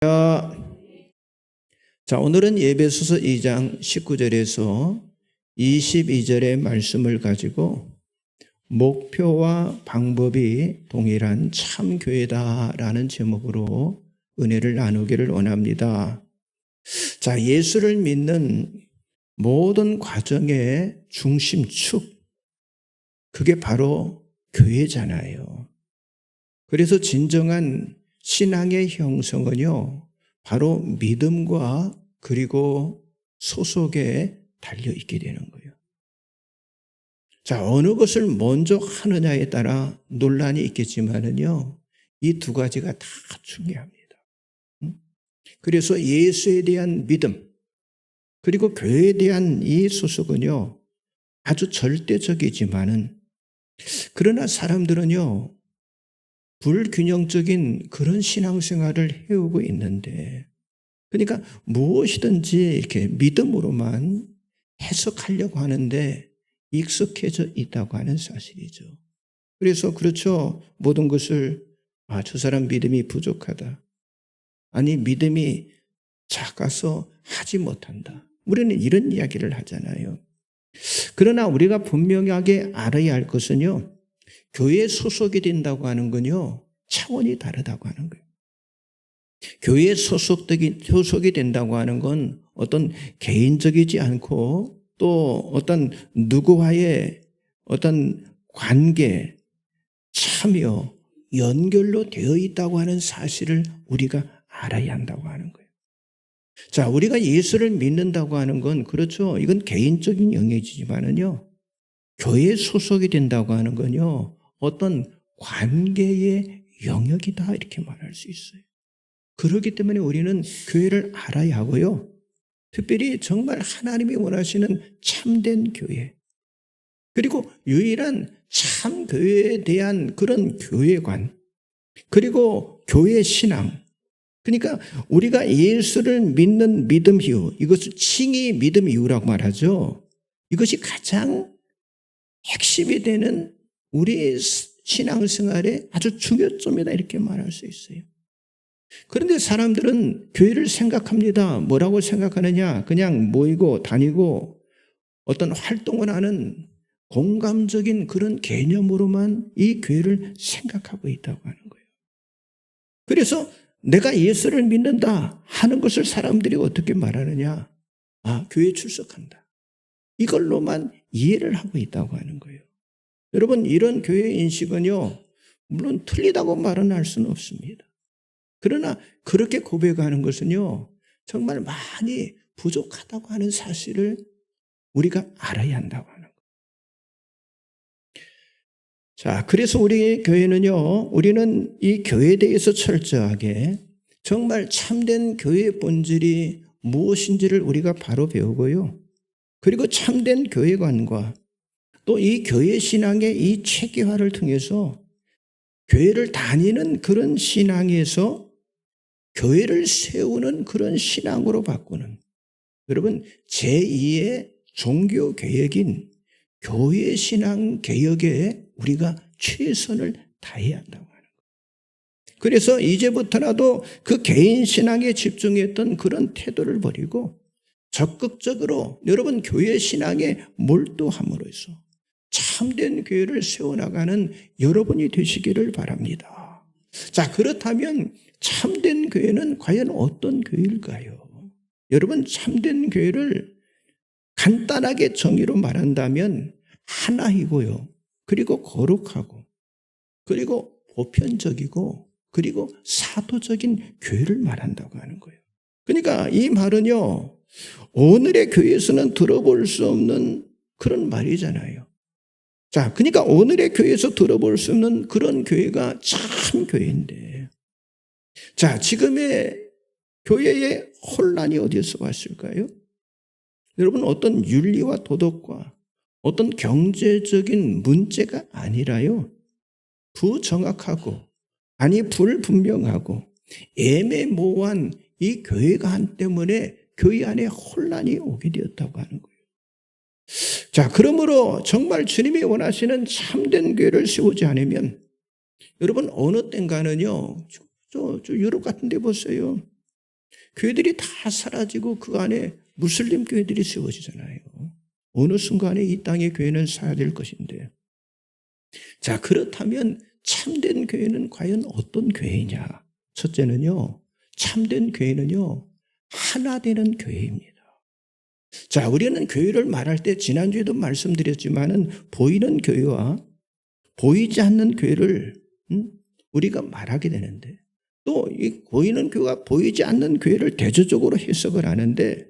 자, 오늘은 에베소서 2장 19절에서 22절의 말씀을 가지고 목표와 방법이 동일한 참교회다라는 제목으로 은혜를 나누기를 원합니다. 자, 예수를 믿는 모든 과정의 중심축, 그게 바로 교회잖아요. 그래서 진정한 신앙의 형성은요, 바로 믿음과 그리고 소속에 달려있게 되는 거예요. 자, 어느 것을 먼저 하느냐에 따라 논란이 있겠지만은요, 이 두 가지가 다 중요합니다. 그래서 예수에 대한 믿음, 그리고 교회에 대한 이 소속은요, 아주 절대적이지만은, 그러나 사람들은요, 불균형적인 그런 신앙생활을 해오고 있는데, 그러니까 무엇이든지 이렇게 믿음으로만 해석하려고 하는데 익숙해져 있다고 하는 사실이죠. 그래서 그렇죠. 모든 것을 저 사람 믿음이 부족하다. 아니 믿음이 작아서 하지 못한다. 우리는 이런 이야기를 하잖아요. 그러나 우리가 분명하게 알아야 할 것은요, 교회에 소속이 된다고 하는 건요, 차원이 다르다고 하는 거예요. 교회에 소속이 된다고 하는 건 어떤 개인적이지 않고 또 어떤 누구와의 어떤 관계, 참여, 연결로 되어 있다고 하는 사실을 우리가 알아야 한다고 하는 거예요. 자, 우리가 예수를 믿는다고 하는 건 그렇죠. 이건 개인적인 영역이지만은요, 교회에 소속이 된다고 하는 건요, 어떤 관계의 영역이다 이렇게 말할 수 있어요. 그렇기 때문에 우리는 교회를 알아야 하고요. 특별히 정말 하나님이 원하시는 참된 교회, 그리고 유일한 참 교회에 대한 그런 교회관, 그리고 교회 신앙, 그러니까 우리가 예수를 믿는 믿음 이유, 이것을 칭의 믿음 이유라고 말하죠. 이것이 가장 핵심이 되는 우리의 신앙생활의 아주 중요점이다 이렇게 말할 수 있어요. 그런데 사람들은 교회를 생각합니다. 뭐라고 생각하느냐? 그냥 모이고 다니고 어떤 활동을 하는 공감적인 그런 개념으로만 이 교회를 생각하고 있다고 하는 거예요. 그래서 내가 예수를 믿는다 하는 것을 사람들이 어떻게 말하느냐? 교회에 출석한다. 이걸로만 이해를 하고 있다고 하는 거예요. 여러분, 이런 교회 인식은요, 물론 틀리다고 말은 할 수는 없습니다. 그러나 그렇게 고백하는 것은요, 정말 많이 부족하다고 하는 사실을 우리가 알아야 한다고 하는 거예요. 자, 그래서 우리 교회는요, 우리는 이 교회에 대해서 철저하게 정말 참된 교회의 본질이 무엇인지를 우리가 바로 배우고요. 그리고 참된 교회관과 또 이 교회 신앙의 이 체계화를 통해서 교회를 다니는 그런 신앙에서 교회를 세우는 그런 신앙으로 바꾸는, 여러분 제2의 종교 개혁인 교회 신앙 개혁에 우리가 최선을 다해야 한다고 하는 거예요. 그래서 이제부터라도 그 개인 신앙에 집중했던 그런 태도를 버리고 적극적으로 여러분 교회 신앙에 몰두함으로써 참된 교회를 세워나가는 여러분이 되시기를 바랍니다. 자, 그렇다면 참된 교회는 과연 어떤 교회일까요? 여러분, 참된 교회를 간단하게 정의로 말한다면 하나이고요. 그리고 거룩하고, 그리고 보편적이고, 그리고 사도적인 교회를 말한다고 하는 거예요. 그러니까 이 말은요, 오늘의 교회에서는 들어볼 수 없는 그런 말이잖아요. 자, 그러니까 오늘의 교회에서 들어볼 수 없는 그런 교회가 참 교회인데, 자, 지금의 교회의 혼란이 어디에서 왔을까요? 여러분, 어떤 윤리와 도덕과 어떤 경제적인 문제가 아니라요, 부정확하고, 아니 불분명하고 애매모호한 이 교회관 때문에 교회 안에 혼란이 오게 되었다고 하는 거예요. 자, 그러므로 정말 주님이 원하시는 참된 교회를 세우지 않으면, 여러분 어느 땐가는요, 저 유럽 같은 데 보세요. 교회들이 다 사라지고 그 안에 무슬림 교회들이 세워지잖아요. 어느 순간에 이 땅의 교회는 사라질 것인데. 자, 그렇다면 참된 교회는 과연 어떤 교회이냐? 첫째는요, 참된 교회는요, 하나 되는 교회입니다. 자, 우리는 교회를 말할 때 지난주에도 말씀드렸지만은 보이는 교회와 보이지 않는 교회를 우리가 말하게 되는데, 또 이 보이는 교회와 보이지 않는 교회를 대조적으로 해석을 하는데,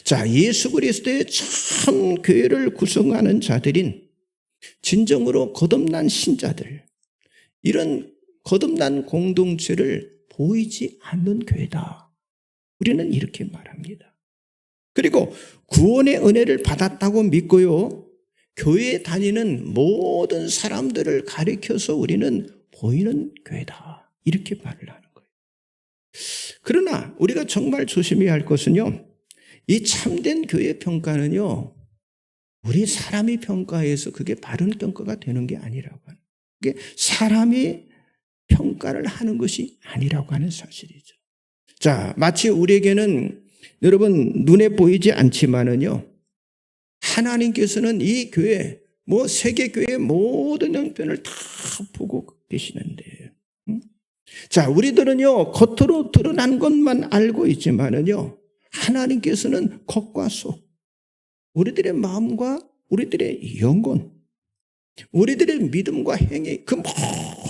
자, 예수 그리스도의 참 교회를 구성하는 자들인 진정으로 거듭난 신자들, 이런 거듭난 공동체를 보이지 않는 교회다. 우리는 이렇게 말합니다. 그리고 구원의 은혜를 받았다고 믿고요, 교회에 다니는 모든 사람들을 가리켜서 우리는 보이는 교회다. 이렇게 말을 하는 거예요. 그러나 우리가 정말 조심해야 할 것은요, 이 참된 교회 평가는요, 우리 사람이 평가해서 그게 바른 평가가 되는 게 아니라고 하는, 그게 사람이 평가를 하는 것이 아니라고 하는 사실이죠. 자, 마치 우리에게는 여러분 눈에 보이지 않지만은요, 하나님께서는 이 교회, 세계교회의 모든 형편을 다 보고 계시는데, 자, 우리들은요, 겉으로 드러난 것만 알고 있지만은요, 하나님께서는 겉과 속, 우리들의 마음과 우리들의 영혼, 우리들의 믿음과 행위, 그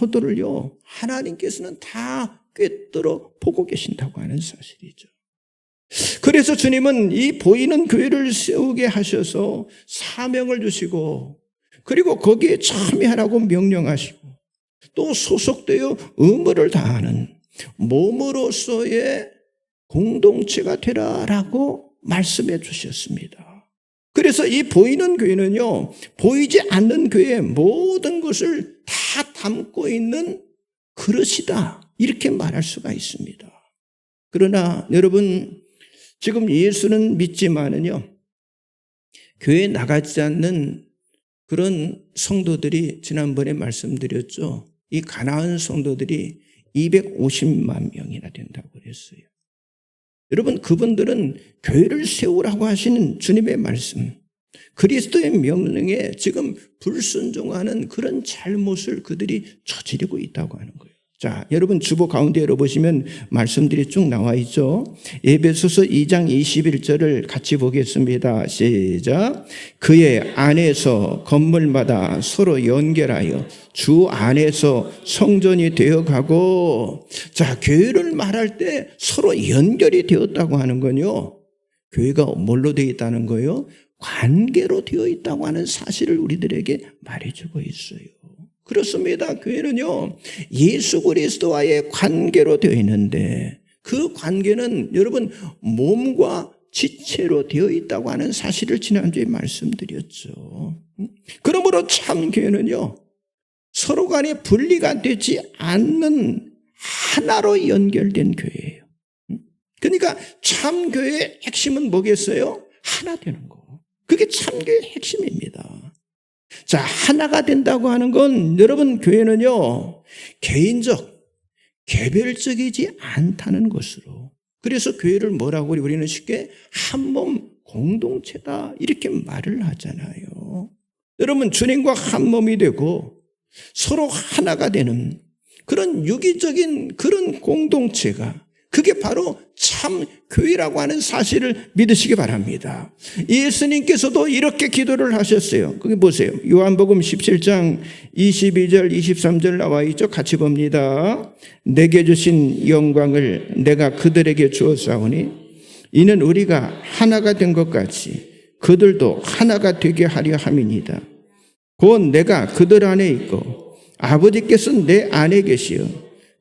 모두를요, 하나님께서는 다 꿰뚫어 보고 계신다고 하는 사실이죠. 그래서 주님은 이 보이는 교회를 세우게 하셔서 사명을 주시고, 그리고 거기에 참여하라고 명령하시고, 또 소속되어 의무를 다하는 몸으로서의 공동체가 되라라고 말씀해 주셨습니다. 그래서 이 보이는 교회는요, 보이지 않는 교회의 모든 것을 다 담고 있는 그릇이다, 이렇게 말할 수가 있습니다. 그러나 여러분, 지금 예수는 믿지만은요, 교회에 나가지 않는 그런 성도들이, 지난번에 말씀드렸죠, 이 가나안 성도들이 250만 명이나 된다고 그랬어요. 여러분, 그분들은 교회를 세우라고 하시는 주님의 말씀, 그리스도의 명령에 지금 불순종하는 그런 잘못을 그들이 저지르고 있다고 하는 거예요. 자, 여러분 주보 가운데 열어보시면 말씀들이 쭉 나와 있죠. 에베소서 2장 21절을 같이 보겠습니다. 시작. 그의 안에서 건물마다 서로 연결하여 주 안에서 성전이 되어가고, 자, 교회를 말할 때 서로 연결이 되었다고 하는 건요, 교회가 뭘로 되어 있다는 거예요? 관계로 되어 있다고 하는 사실을 우리들에게 말해주고 있어요. 그렇습니다. 교회는요, 예수 그리스도와의 관계로 되어 있는데, 그 관계는 여러분 몸과 지체로 되어 있다고 하는 사실을 지난주에 말씀드렸죠. 그러므로 참 교회는요, 서로 간에 분리가 되지 않는 하나로 연결된 교회예요. 그러니까 참 교회의 핵심은 뭐겠어요? 하나 되는 거. 그게 참 교회의 핵심입니다. 자, 하나가 된다고 하는 건 여러분, 교회는요, 개인적, 개별적이지 않다는 것으로. 그래서 교회를 뭐라고 우리는 쉽게 한 몸 공동체다, 이렇게 말을 하잖아요. 여러분, 주님과 한 몸이 되고 서로 하나가 되는 그런 유기적인 그런 공동체가, 그게 바로 참 교회라고 하는 사실을 믿으시기 바랍니다. 예수님께서도 이렇게 기도를 하셨어요. 거기 보세요. 요한복음 17장 22절 23절 나와 있죠. 같이 봅니다. 내게 주신 영광을 내가 그들에게 주었사오니 이는 우리가 하나가 된 것 같이 그들도 하나가 되게 하려 함이니이다. 곧 내가 그들 안에 있고 아버지께서 내 안에 계시어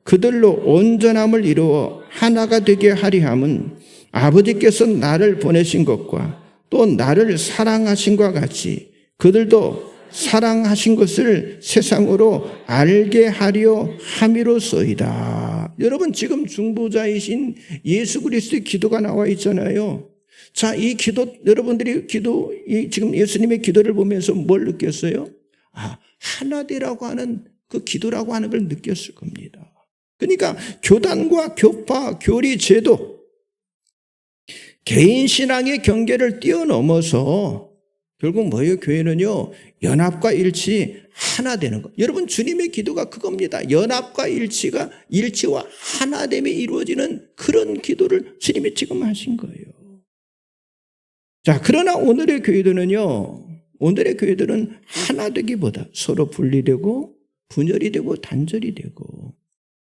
그들로 온전함을 이루어 하나가 되게 하려 함은 아버지께서 나를 보내신 것과 또 나를 사랑하신 것과 같이 그들도 사랑하신 것을 세상으로 알게 하려 함이로소이다. 여러분, 지금 중보자이신 예수 그리스도의 기도가 나와 있잖아요. 자, 이 기도, 여러분들이 지금 예수님의 기도를 보면서 뭘 느꼈어요? 하나 되라고 하는 그 기도라고 하는 걸 느꼈을 겁니다. 그러니까 교단과 교파, 교리, 제도, 개인 신앙의 경계를 뛰어넘어서 결국 뭐예요? 교회는요, 연합과 일치, 하나 되는 것. 여러분, 주님의 기도가 그겁니다. 연합과 일치와 하나됨이 이루어지는 그런 기도를 주님이 지금 하신 거예요. 자, 그러나 오늘의 교회들은 하나 되기보다 서로 분리되고 분열이 되고 단절이 되고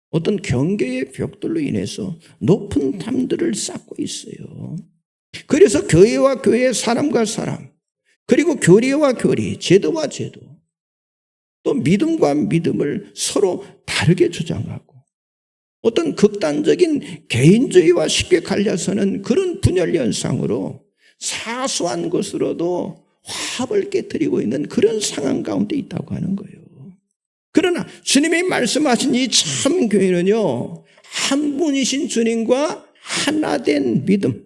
어떤 경계의 벽돌로 인해서 높은 담들을 쌓고 있어요. 그래서 교회와 교회, 사람과 사람, 그리고 교리와 교리, 제도와 제도, 또 믿음과 믿음을 서로 다르게 주장하고 어떤 극단적인 개인주의와 쉽게 갈려서는 그런 분열 현상으로 사소한 것으로도 화합을 깨뜨리고 있는 그런 상황 가운데 있다고 하는 거예요. 그러나 주님이 말씀하신 이 참 교회는요, 한 분이신 주님과 하나된 믿음,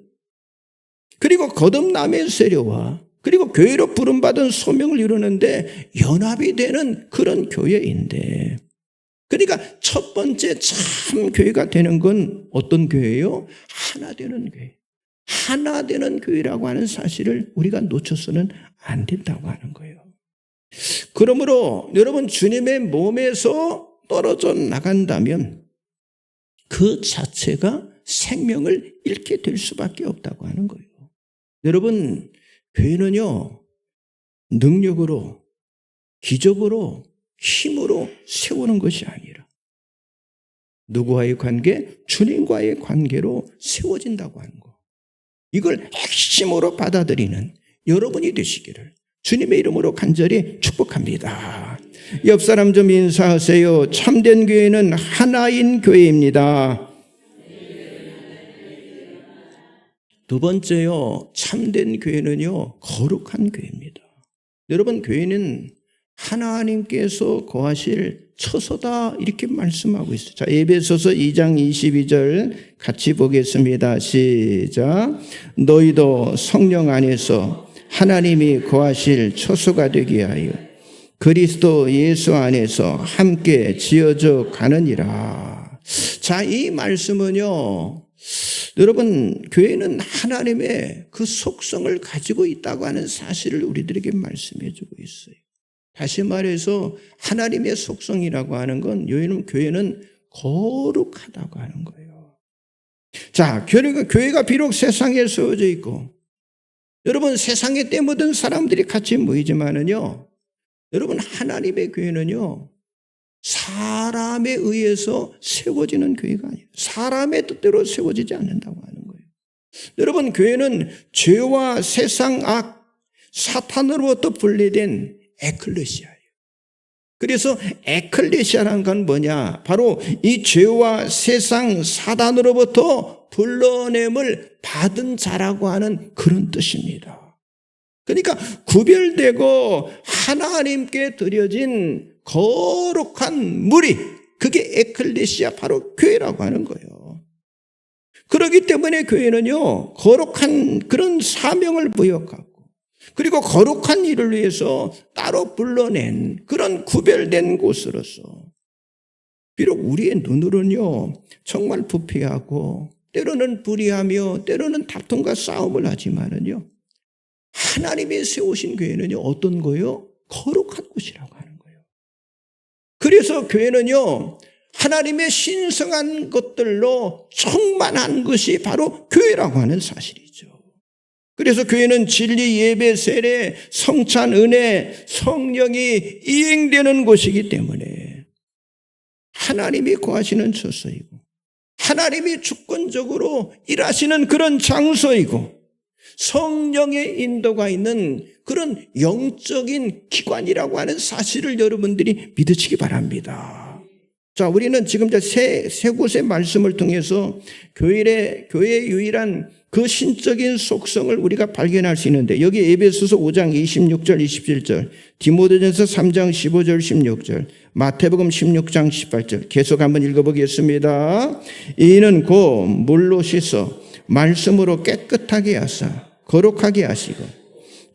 그리고 거듭남의 세례와 그리고 교회로 부름받은 소명을 이루는데 연합이 되는 그런 교회인데, 그러니까 첫 번째 참 교회가 되는 건 어떤 교회예요? 하나 되는 교회. 하나 되는 교회라고 하는 사실을 우리가 놓쳐서는 안 된다고 하는 거예요. 그러므로 여러분, 주님의 몸에서 떨어져 나간다면 그 자체가 생명을 잃게 될 수밖에 없다고 하는 거예요. 여러분, 교회는요, 능력으로, 기적으로, 힘으로 세우는 것이 아니라 누구와의 관계? 주님과의 관계로 세워진다고 하는 거. 이걸 핵심으로 받아들이는 여러분이 되시기를 주님의 이름으로 간절히 축복합니다. 옆 사람 좀 인사하세요. 참된 교회는 하나인 교회입니다. 두 번째요, 참된 교회는요, 거룩한 교회입니다. 여러분, 교회는 하나님께서 거하실 처소다 이렇게 말씀하고 있어요. 자, 에베소서 2장 22절 같이 보겠습니다. 시작. 너희도 성령 안에서 하나님이 거하실 처소가 되게 하여 그리스도 예수 안에서 함께 지어져 가느니라. 자, 이 말씀은요, 여러분, 교회는 하나님의 그 속성을 가지고 있다고 하는 사실을 우리들에게 말씀해 주고 있어요. 다시 말해서 하나님의 속성이라고 하는 건 교회는 거룩하다고 하는 거예요. 자, 교회가 비록 세상에 세워져 있고 여러분, 세상에 때 묻은 사람들이 같이 모이지만은요, 여러분, 하나님의 교회는요, 사람에 의해서 세워지는 교회가 아니에요. 사람의 뜻대로 세워지지 않는다고 하는 거예요. 여러분, 교회는 죄와 세상 악, 사탄으로부터 분리된 에클레시아예요. 그래서 에클레시아라는 건 뭐냐? 바로 이 죄와 세상, 사단으로부터 불러냄을 받은 자라고 하는 그런 뜻입니다. 그러니까 구별되고 하나님께 드려진 거룩한 무리, 그게 에클레시아, 바로 교회라고 하는 거예요. 그렇기 때문에 교회는요, 거룩한 그런 사명을 부여하고 그리고 거룩한 일을 위해서 따로 불러낸 그런 구별된 곳으로서, 비록 우리의 눈으로는요 정말 부패하고 때로는 불의하며 때로는 다툼과 싸움을 하지만은요, 하나님이 세우신 교회는요 어떤 거예요? 거룩한 곳이라고 하는 거예요. 그래서 교회는요 하나님의 신성한 것들로 충만한 것이 바로 교회라고 하는 사실이죠. 그래서 교회는 진리, 예배, 세례, 성찬, 은혜, 성령이 이행되는 곳이기 때문에 하나님이 거하시는 처소이고 하나님이 주권적으로 일하시는 그런 장소이고 성령의 인도가 있는 그런 영적인 기관이라고 하는 사실을 여러분들이 믿으시기 바랍니다. 자, 우리는 지금 세 곳의 말씀을 통해서 교회의 유일한 그 신적인 속성을 우리가 발견할 수 있는데, 여기 에베소서 5장 26절 27절, 디모데전서 3장 15절 16절, 마태복음 16장 18절 계속 한번 읽어보겠습니다. 이는 곧 물로 씻어 말씀으로 깨끗하게 하사 거룩하게 하시고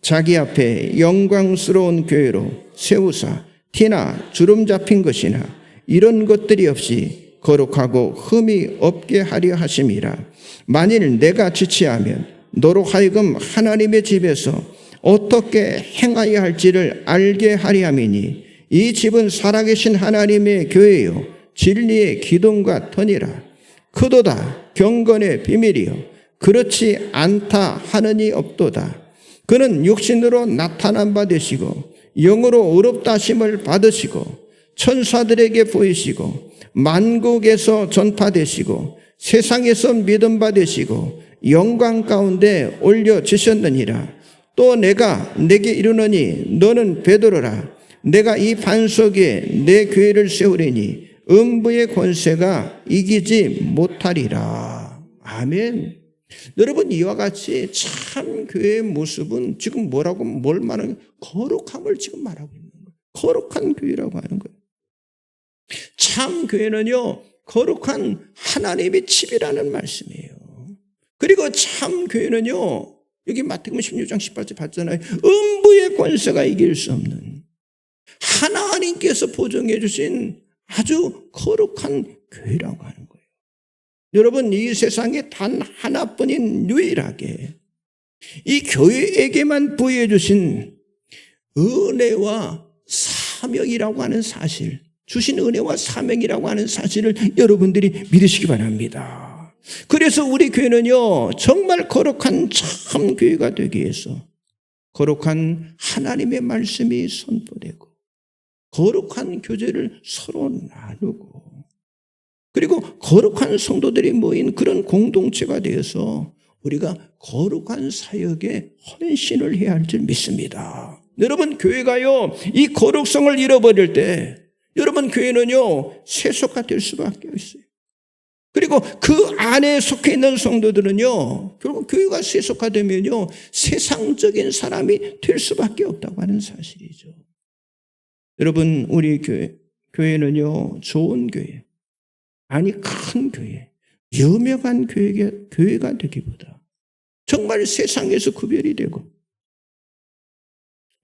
자기 앞에 영광스러운 교회로 세우사 티나 주름 잡힌 것이나 이런 것들이 없이 거룩하고 흠이 없게 하려 하심이라. 만일 내가 지체하면 너로 하여금 하나님의 집에서 어떻게 행하여야 할지를 알게 하려 함이니 이 집은 살아계신 하나님의 교회요 진리의 기둥과 터니라. 크도다 경건의 비밀이요 그렇지 않다 하느니 없도다. 그는 육신으로 나타난 바 되시고 영으로 의롭다 하심을 받으시고 천사들에게 보이시고 만국에서 전파되시고 세상에서 믿음 받으시고 영광 가운데 올려지셨느니라. 또 내가 내게 이르노니 너는 베드로라. 내가 이 반석에 내 교회를 세우리니 음부의 권세가 이기지 못하리라. 아멘. 여러분, 이와 같이 참 교회의 모습은 지금 뭘 말하는 거예요? 거룩함을 지금 말하고 있는 거예요. 거룩한 교회라고 하는 거예요. 참 교회는요, 거룩한 하나님의 집이라는 말씀이에요. 그리고 참 교회는요, 여기 마태복음 16장 18절 봤잖아요. 음부의 권세가 이길 수 없는 하나님께서 보증해 주신 아주 거룩한 교회라고 하는 거예요. 여러분, 이 세상에 단 하나뿐인 유일하게 이 교회에게만 부여해 주신 은혜와 사명이라고 하는 사실, 주신 은혜와 사명이라고 하는 사실을 여러분들이 믿으시기 바랍니다. 그래서 우리 교회는요, 정말 거룩한 참 교회가 되기 위해서 거룩한 하나님의 말씀이 선포되고 거룩한 교제를 서로 나누고 그리고 거룩한 성도들이 모인 그런 공동체가 되어서 우리가 거룩한 사역에 헌신을 해야 할 줄 믿습니다. 여러분, 교회가요, 이 거룩성을 잃어버릴 때 여러분, 교회는요, 세속화 될 수밖에 없어요. 그리고 그 안에 속해 있는 성도들은요, 결국 교회가 세속화되면요, 세상적인 사람이 될 수밖에 없다고 하는 사실이죠. 여러분, 우리 교회는요, 좋은 교회, 아니 큰 교회, 유명한 교회가 되기보다 정말 세상에서 구별이 되고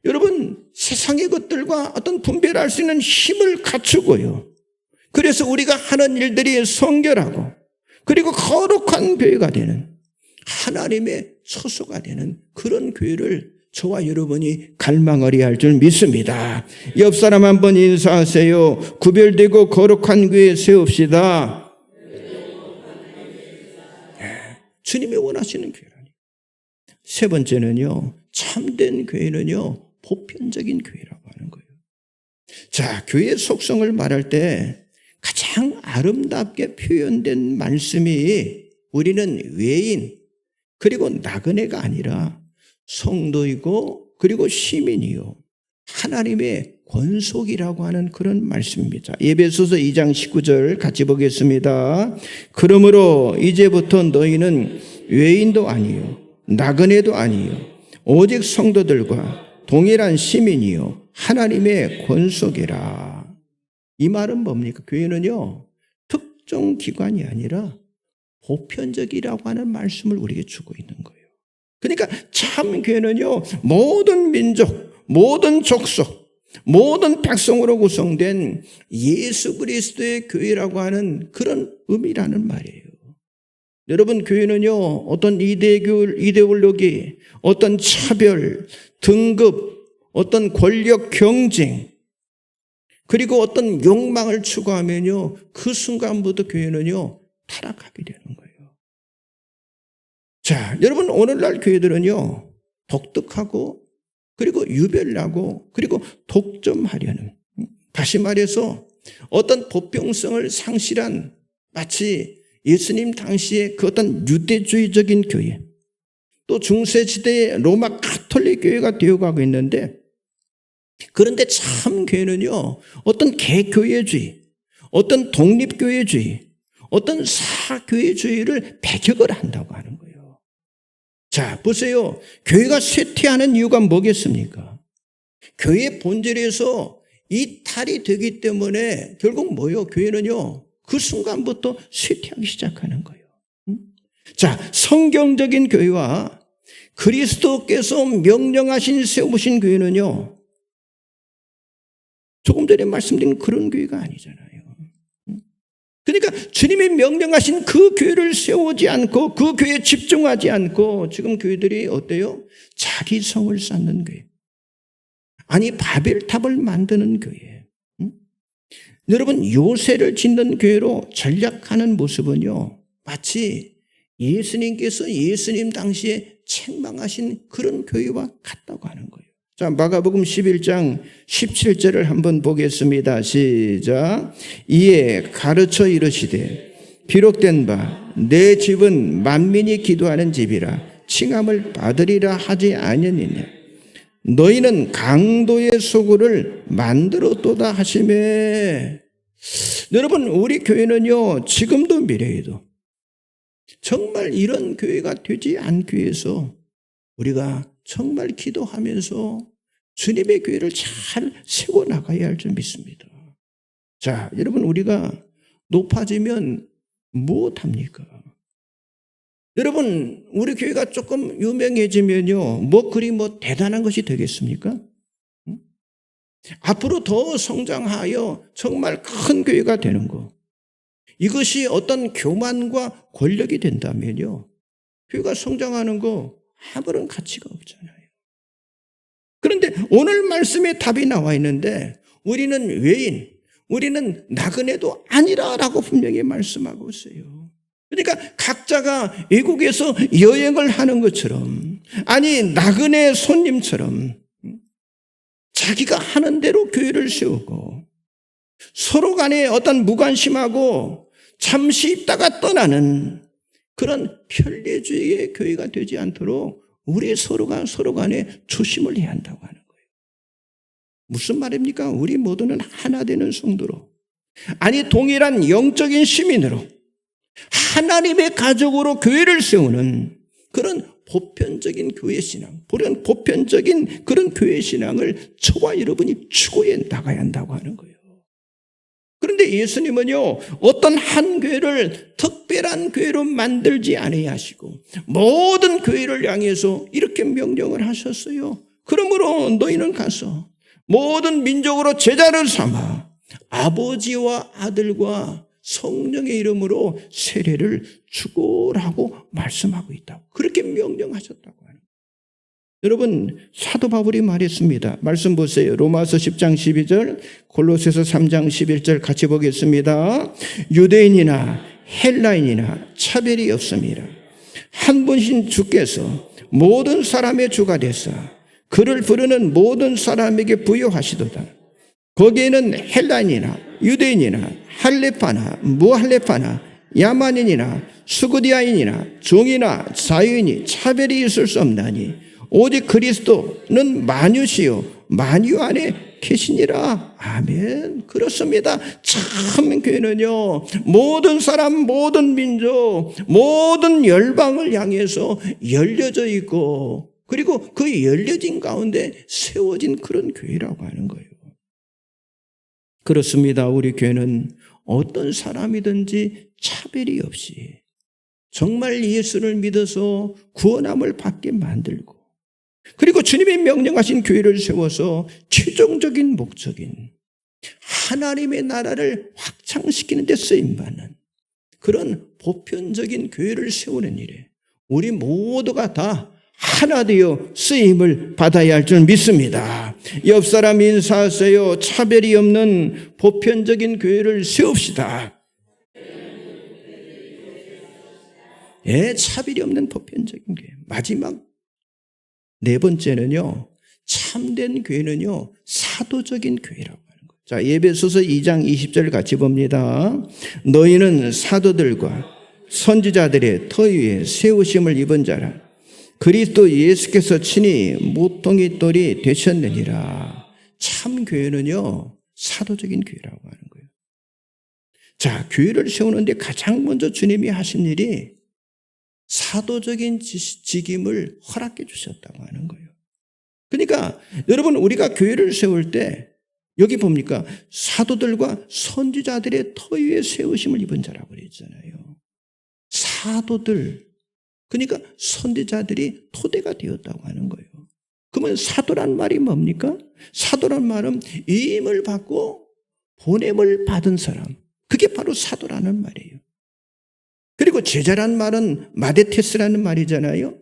여러분, 세상의 것들과 어떤 분별할 수 있는 힘을 갖추고요. 그래서 우리가 하는 일들이 성결하고 그리고 거룩한 교회가 되는 하나님의 처소가 되는 그런 교회를 저와 여러분이 갈망하려 할 줄 믿습니다. 옆 사람 한번 인사하세요. 구별되고 거룩한 교회 세웁시다. 주님이 원하시는 교회라니. 세 번째는요, 참된 교회는요, 보편적인 교회라고 하는 거예요. 자, 교회의 속성을 말할 때 가장 아름답게 표현된 말씀이 우리는 외인 그리고 나그네가 아니라 성도이고 그리고 시민이요 하나님의 권속이라고 하는 그런 말씀입니다. 에베소서 2장 19절 같이 보겠습니다. 그러므로 이제부터 너희는 외인도 아니요 나그네도 아니요 오직 성도들과 동일한 시민이요 하나님의 권속이라. 이 말은 뭡니까? 교회는요, 특정 기관이 아니라 보편적이라고 하는 말씀을 우리에게 주고 있는 거예요. 그러니까 참 교회는요, 모든 민족, 모든 족속, 모든 백성으로 구성된 예수 그리스도의 교회라고 하는 그런 의미라는 말이에요. 여러분, 교회는요, 어떤 이데올로기, 어떤 차별, 등급, 어떤 권력 경쟁, 그리고 어떤 욕망을 추구하면요, 그 순간부터 교회는요, 타락하게 되는 거예요. 자, 여러분, 오늘날 교회들은요, 독특하고, 그리고 유별나고, 그리고 독점하려는, 다시 말해서 어떤 보편성을 상실한 마치 예수님 당시에 그 어떤 유대주의적인 교회, 또 중세시대의 로마 가톨릭 교회가 되어가고 있는데, 그런데 참 교회는요, 어떤 개교회주의, 어떤 독립교회주의, 어떤 사교회주의를 배격을 한다고 하는 거예요. 자, 보세요. 교회가 쇠퇴하는 이유가 뭐겠습니까? 교회 본질에서 이탈이 되기 때문에 결국 뭐예요? 교회는요, 그 순간부터 쇠퇴하기 시작하는 거예요. 자, 성경적인 교회와 그리스도께서 명령하신 세우신 교회는요, 조금 전에 말씀드린 그런 교회가 아니잖아요. 그러니까 주님이 명령하신 그 교회를 세우지 않고 그 교회에 집중하지 않고 지금 교회들이 어때요? 자기 성을 쌓는 교회. 아니 바벨탑을 만드는 교회. 응? 여러분 요새를 짓는 교회로 전략하는 모습은요. 마치 예수님께서 예수님 당시에 책망하신 그런 교회와 같다고 하는 거예요. 자, 마가복음 11장 17절을 한번 보겠습니다. 시작. 이에 가르쳐 이르시되 기록된 바 내 집은 만민이 기도하는 집이라 칭함을 받으리라 하지 아니하느냐. 너희는 강도의 소굴을 만들었도다 하시매. 여러분 우리 교회는요 지금도 미래에도 정말 이런 교회가 되지 않기 위해서 우리가 정말 기도하면서 주님의 교회를 잘 세워나가야 할 줄 믿습니다. 자, 여러분 우리가 높아지면 무엇합니까? 여러분 우리 교회가 조금 유명해지면요 그리 대단한 것이 되겠습니까? 응? 앞으로 더 성장하여 정말 큰 교회가 되는 거, 이것이 어떤 교만과 권력이 된다면요 교회가 성장하는 거 아무런 가치가 없잖아요. 그런데 오늘 말씀에 답이 나와 있는데 우리는 외인, 우리는 나그네도 아니라라고 분명히 말씀하고 있어요. 그러니까 각자가 외국에서 여행을 하는 것처럼, 아니 나그네 손님처럼 자기가 하는 대로 교회를 세우고 서로 간에 어떤 무관심하고 잠시 있다가 떠나는 그런 편리주의의 교회가 되지 않도록 우리 서로가 서로 간에 조심을 해야 한다고 하는 거예요. 무슨 말입니까? 우리 모두는 하나 되는 성도로, 아니 동일한 영적인 시민으로 하나님의 가족으로 교회를 세우는 그런 보편적인 교회 신앙, 그런 보편적인 그런 교회 신앙을 저와 여러분이 추구해 나가야 한다고 하는 거예요. 그런데 예수님은요 어떤 한 교회를 특별한 교회로 만들지 않아야 하시고 모든 교회를 향해서 이렇게 명령을 하셨어요. 그러므로 너희는 가서 모든 민족으로 제자를 삼아 아버지와 아들과 성령의 이름으로 세례를 주고라고 말씀하고 있다고, 그렇게 명령하셨다고 하는 거예요. 여러분 사도 바울이 말했습니다. 말씀 보세요. 로마서 10장 12절, 골로새서 3장 11절 같이 보겠습니다. 유대인이나 헬라인이나 차별이 없습니다. 한 분신 주께서 모든 사람의 주가 되사 그를 부르는 모든 사람에게 부여하시도다. 거기에는 헬라인이나 유대인이나 할레파나 무할레파나 야만인이나 수구디아인이나 종이나 자유인이 차별이 있을 수 없나니 오직 그리스도는 만유시요 만유 안에 계시니라. 아멘. 그렇습니다. 참 교회는요 모든 사람, 모든 민족, 모든 열방을 향해서 열려져 있고, 그리고 그 열려진 가운데 세워진 그런 교회라고 하는 거예요. 그렇습니다. 우리 교회는 어떤 사람이든지 차별이 없이 정말 예수를 믿어서 구원함을 받게 만들고, 그리고 주님이 명령하신 교회를 세워서 최종적인 목적인 하나님의 나라를 확장시키는 데 쓰임받는 그런 보편적인 교회를 세우는 일에 우리 모두가 다 하나 되어 쓰임을 받아야 할 줄 믿습니다. 옆 사람 인사하세요. 차별이 없는 보편적인 교회를 세웁시다. 예, 차별이 없는 보편적인 교회. 마지막 네 번째는요, 참된 교회는요 사도적인 교회라고 하는 거예요. 자, 에베소서 2장 20절 같이 봅니다. 너희는 사도들과 선지자들의 터 위에 세우심을 입은 자라 그리스도 예수께서 친히 모퉁이 돌이 되셨느니라. 참 교회는요 사도적인 교회라고 하는 거예요. 자, 교회를 세우는데 가장 먼저 주님이 하신 일이 사도적인 직임을 허락해 주셨다고 하는 거예요. 그러니까 여러분 우리가 교회를 세울 때 여기 봅니까? 사도들과 선지자들의 터 위에 세우심을 입은 자라고 그랬잖아요. 사도들, 그러니까 선지자들이 토대가 되었다고 하는 거예요. 그러면 사도란 말이 뭡니까? 사도란 말은 위임을 받고 보냄을 받은 사람, 그게 바로 사도라는 말이에요. 그리고 제자란 말은 마데테스라는 말이잖아요.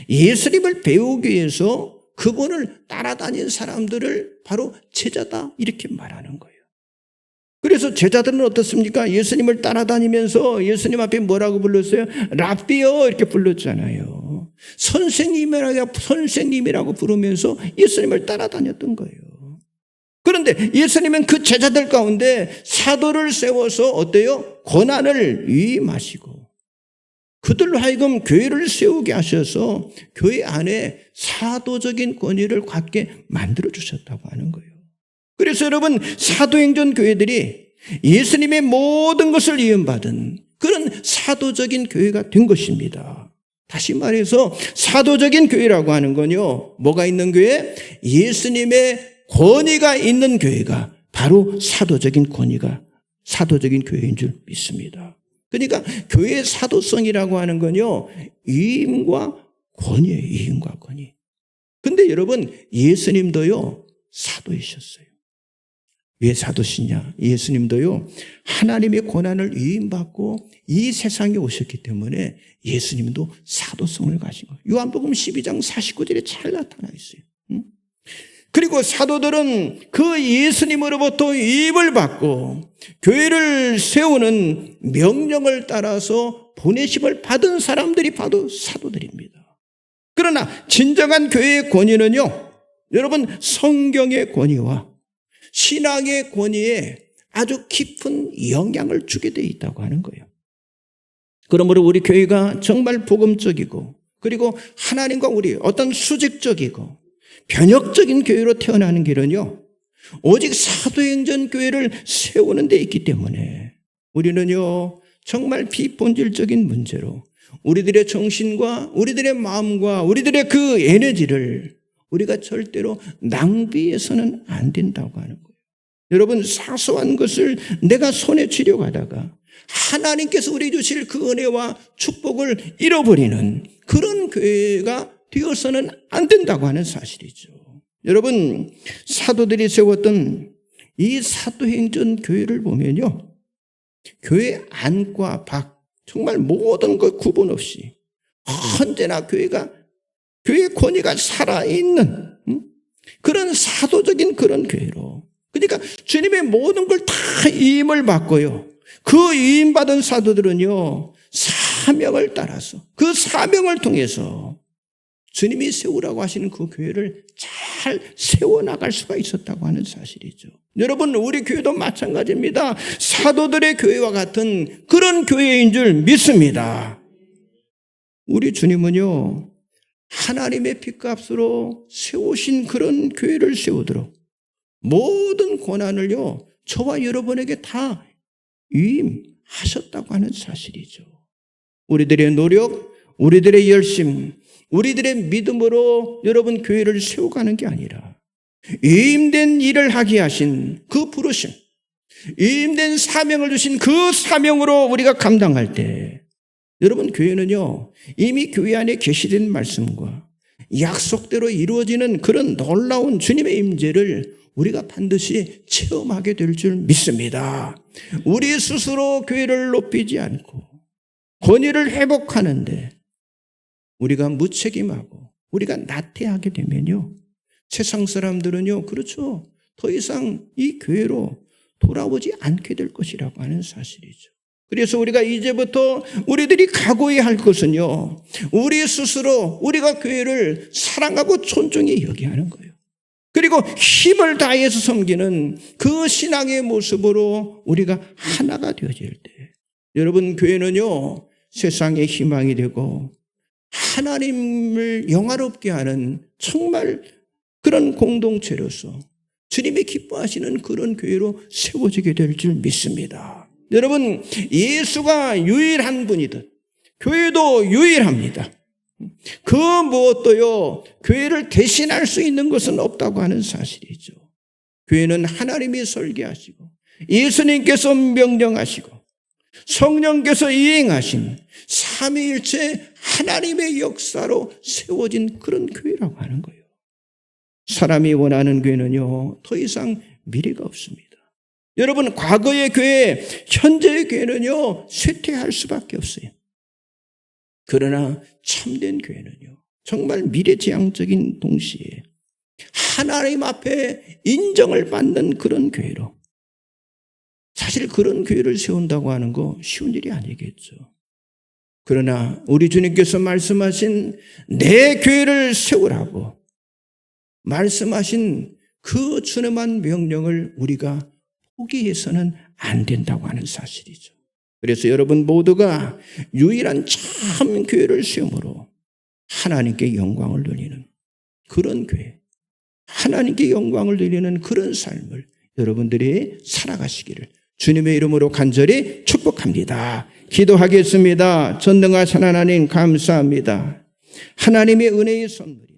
예수님을 배우기 위해서 그분을 따라다닌 사람들을 바로 제자다 이렇게 말하는 거예요. 그래서 제자들은 어떻습니까? 예수님을 따라다니면서 예수님 앞에 뭐라고 불렀어요? 랍비요 이렇게 불렀잖아요. 선생님이라고 부르면서 예수님을 따라다녔던 거예요. 그런데 예수님은 그 제자들 가운데 사도를 세워서 어때요? 고난을 위임하시고 그들로 하여금 교회를 세우게 하셔서 교회 안에 사도적인 권위를 갖게 만들어주셨다고 하는 거예요. 그래서 여러분 사도행전 교회들이 예수님의 모든 것을 이음받은 그런 사도적인 교회가 된 것입니다. 다시 말해서 사도적인 교회라고 하는 건요. 뭐가 있는 교회? 예수님의 권위가 있는 교회가 바로 사도적인 교회인 줄 믿습니다. 그러니까 교회의 사도성이라고 하는 건요. 위임과 권위예요. 위임과 권위. 근데 여러분 예수님도요. 사도이셨어요. 왜 사도시냐? 예수님도요. 하나님의 고난을 위임받고 이 세상에 오셨기 때문에 예수님도 사도성을 가진 거예요. 요한복음 12장 49절에 잘 나타나 있어요. 그리고 사도들은 그 예수님으로부터 위임을 받고 교회를 세우는 명령을 따라서 보내심을 받은 사람들이 바로 사도들입니다. 그러나 진정한 교회의 권위는요. 여러분 성경의 권위와 신앙의 권위에 아주 깊은 영향을 주게 되어 있다고 하는 거예요. 그러므로 우리 교회가 정말 복음적이고 그리고 하나님과 우리 어떤 수직적이고 변혁적인 교회로 태어나는 길은요. 오직 사도행전 교회를 세우는 데 있기 때문에 우리는요. 정말 비본질적인 문제로 우리들의 정신과 우리들의 마음과 우리들의 그 에너지를 우리가 절대로 낭비해서는 안 된다고 하는 거예요. 여러분 사소한 것을 내가 손에 쥐려고 하다가 하나님께서 우리 주실 그 은혜와 축복을 잃어버리는 그런 교회가 되어서는 안 된다고 하는 사실이죠. 여러분 사도들이 세웠던 이 사도행전 교회를 보면요. 교회 안과 밖 정말 모든 것 구분 없이 언제나 교회의 권위가 살아있는 그런 사도적인 그런 교회로 그러니까 주님의 모든 걸 다 위임을 받고요. 그 위임받은 사도들은요. 사명을 따라서 그 사명을 통해서 주님이 세우라고 하시는 그 교회를 잘 세워나갈 수가 있었다고 하는 사실이죠. 여러분 우리 교회도 마찬가지입니다. 사도들의 교회와 같은 그런 교회인 줄 믿습니다. 우리 주님은요. 하나님의 핏값으로 세우신 그런 교회를 세우도록 모든 고난을요. 저와 여러분에게 다 위임하셨다고 하는 사실이죠. 우리들의 노력, 우리들의 열심, 우리들의 믿음으로 여러분 교회를 세워가는 게 아니라 위임된 일을 하게 하신 그 부르심, 위임된 사명을 주신 그 사명으로 우리가 감당할 때 여러분 교회는요 이미 교회 안에 계시된 말씀과 약속대로 이루어지는 그런 놀라운 주님의 임재를 우리가 반드시 체험하게 될 줄 믿습니다. 우리 스스로 교회를 높이지 않고 권위를 회복하는데 우리가 무책임하고 우리가 나태하게 되면요. 세상 사람들은요. 그렇죠. 더 이상 이 교회로 돌아오지 않게 될 것이라고 하는 사실이죠. 그래서 우리가 이제부터 우리들이 각오해야 할 것은요. 우리 스스로 우리가 교회를 사랑하고 존중히 여겨야 하는 거예요. 그리고 힘을 다해서 섬기는 그 신앙의 모습으로 우리가 하나가 되어질 때 여러분 교회는요. 세상의 희망이 되고 하나님을 영화롭게 하는 정말 그런 공동체로서 주님이 기뻐하시는 그런 교회로 세워지게 될 줄 믿습니다. 여러분 예수가 유일한 분이듯 교회도 유일합니다. 그 무엇도요 교회를 대신할 수 있는 것은 없다고 하는 사실이죠. 교회는 하나님이 설계하시고 예수님께서 명령하시고 성령께서 이행하신 삼위일체 하나님의 역사로 세워진 그런 교회라고 하는 거예요. 사람이 원하는 교회는요 더 이상 미래가 없습니다. 여러분, 과거의 교회, 현재의 교회는요, 쇠퇴할 수밖에 없어요. 그러나 참된 교회는요, 정말 미래지향적인 동시에 하나님 앞에 인정을 받는 그런 교회로, 사실 그런 교회를 세운다고 하는 거 쉬운 일이 아니겠죠. 그러나 우리 주님께서 말씀하신 내 교회를 세우라고 말씀하신 그 준엄한 명령을 우리가 포기해서는 안 된다고 하는 사실이죠. 그래서 여러분 모두가 유일한 참 교회를 세움으로 하나님께 영광을 돌리는 그런 교회, 하나님께 영광을 돌리는 그런 삶을 여러분들이 살아가시기를 주님의 이름으로 간절히 축복합니다. 기도하겠습니다. 전능하신 하나님 감사합니다. 하나님의 은혜의 선물